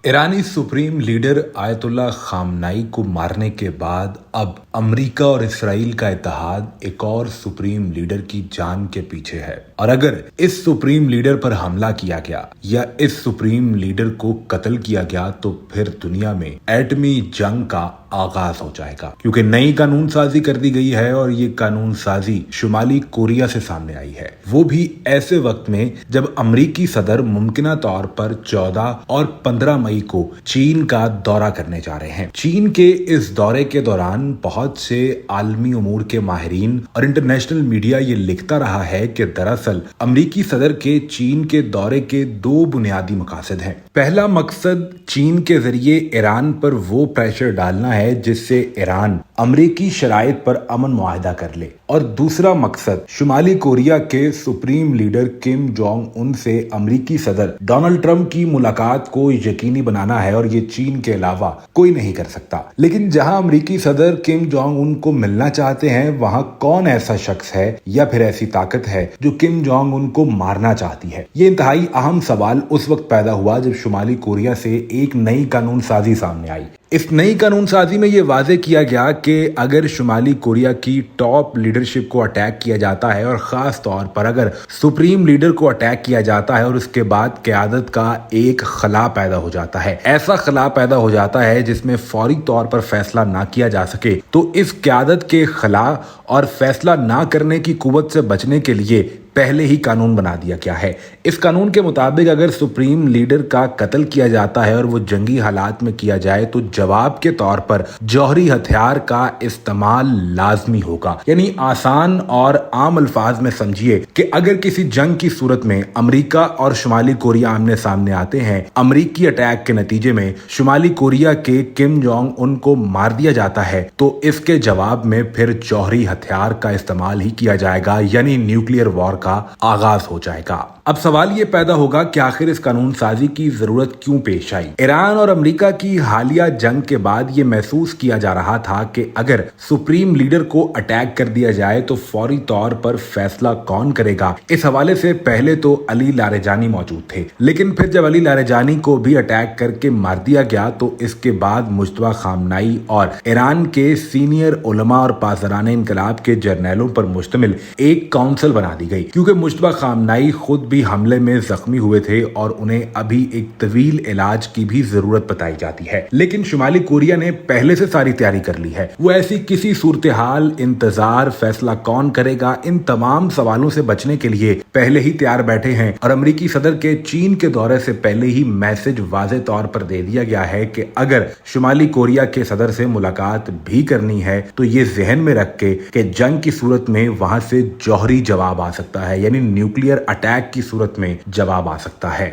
ईरानी supreme leader ayatollah खामनाई को मारने के बाद अब अमेरिका और इसराइल का इत्तेहाद एक और सुप्रीम लीडर की जान के पीछे है। और अगर इस सुप्रीम लीडर पर हमला किया गया या इस सुप्रीम लीडर को कत्ल किया गया तो फिर दुनिया में एटमी जंग का आगाज हो जाएगा, क्योंकि नई कानून साजी कर दी गई है और ये कानून साजी शुमाली कोरिया से सामने आई है, वो भी ऐसे वक्त में जब अमेरिकी सदर मुमकिना तौर पर 14 और 15 मई को चीन का दौरा करने जा रहे हैं। चीन के इस दौरे के दौरान बहुत से आलमी उमूर के माहिरीन और इंटरनेशनल मीडिया ये लिखता रहा है कि दरअसल अमेरिकी सदर के चीन के दौरे के दो बुनियादी मकासद हैं। पहला मकसद चीन के जरिए ईरान पर वो प्रेशर डालना है जिससे ईरान अमेरिकी शराइत पर अमन मुआहिदा कर ले, और दूसरा मकसद शुमाली कोरिया के supreme leader Kim Jong Un से अमेरिकी सदर डोनाल्ड ट्रंप की मुलाकात को यकीनी बनाना है, और ये चीन के अलावा कोई नहीं कर सकता। लेकिन जहां अमेरिकी सदर किम जोंग उन को मिलना चाहते हैं, वहां कौन ऐसा शख्स है या फिर ऐसी ताकत है जो किम जोंग उन को मारना चाहती है? ये इंतहाई अहम सवाल उस वक्त पैदा हुआ जब शुमाली कोरिया से एक नई कानून साजी सामने आई। इस नई कानून साजी में यह वाजे किया गया कि अगर शुमाली कोरिया की टॉप लीडरशिप को अटैक किया जाता है, और खास तौर पर अगर सुप्रीम लीडर को अटैक किया जाता है और उसके बाद क़यादत का एक खला पैदा हो जाता है, ऐसा खला पैदा हो जाता है जिसमें फौरी तौर पर फैसला ना किया जा सके, तो इस क़यादत के खला और फैसला ना करने की कुव्वत से बचने के लिए पहले ही कानून बना दिया गया है। इस कानून के मुताबिक अगर सुप्रीम लीडर का कत्ल किया जाता है और वो जंगी हालात में किया जाए तो जवाब के तौर पर जौहरी हथियार का इस्तेमाल लाजमी होगा। यानी आसान और आम अल्फाज में समझिए कि अगर किसी जंग की सूरत में अमेरिका और शुमाली कोरिया आमने सामने आते हैं, अमेरिकी अटैक के नतीजे में शुमाली कोरिया के किम जोंग उन को मार दिया जाता है, तो इसके जवाब में फिर जौहरी हथियार का इस्तेमाल ही किया जाएगा, यानी न्यूक्लियर वॉर का आगाज हो जाएगा। अब सवाल ये पैदा होगा कि आखिर इस कानून साजी की जरूरत क्यों पेश आई? ईरान और अमेरिका की हालिया जंग के बाद ये महसूस किया जा रहा था कि अगर सुप्रीम लीडर को अटैक कर दिया जाए तो फौरी तौर पर फैसला कौन करेगा? इस हवाले से पहले तो अली लारेजानी मौजूद थे, लेकिन फिर जब अली लारेजानी को भी अटैक करके मार दिया गया तो इसके बाद मुज्तबा खामनाई और ईरान के सीनियर उलमा और पासदारान इनकलाब के जर्नैलों पर मुश्तमिल एक काउंसिल बना दी गई, क्योंकि मुज्तबा खामनाई खुद भी हमले में जख्मी हुए थे और उन्हें अभी एक तवील इलाज की भी जरूरत बताई जाती है। लेकिन शुमाली कोरिया ने पहले से सारी तैयारी कर ली है। वो ऐसी किसी सूरत हाल, इंतजार, फैसला कौन करेगा, इन तमाम सवालों से बचने के लिए पहले ही तैयार बैठे हैं, और अमेरिकी सदर के चीन के दौरे से पहले ही मैसेज वाज़े तौर पर दे दिया गया है कि अगर शुमाली कोरिया के सदर से मुलाकात भी करनी है तो ये जहन में रख के कि जंग की सूरत में वहां से जौहरी जवाब आ सकता है, यानी न्यूक्लियर अटैक की सूरत में जवाब आ सकता है।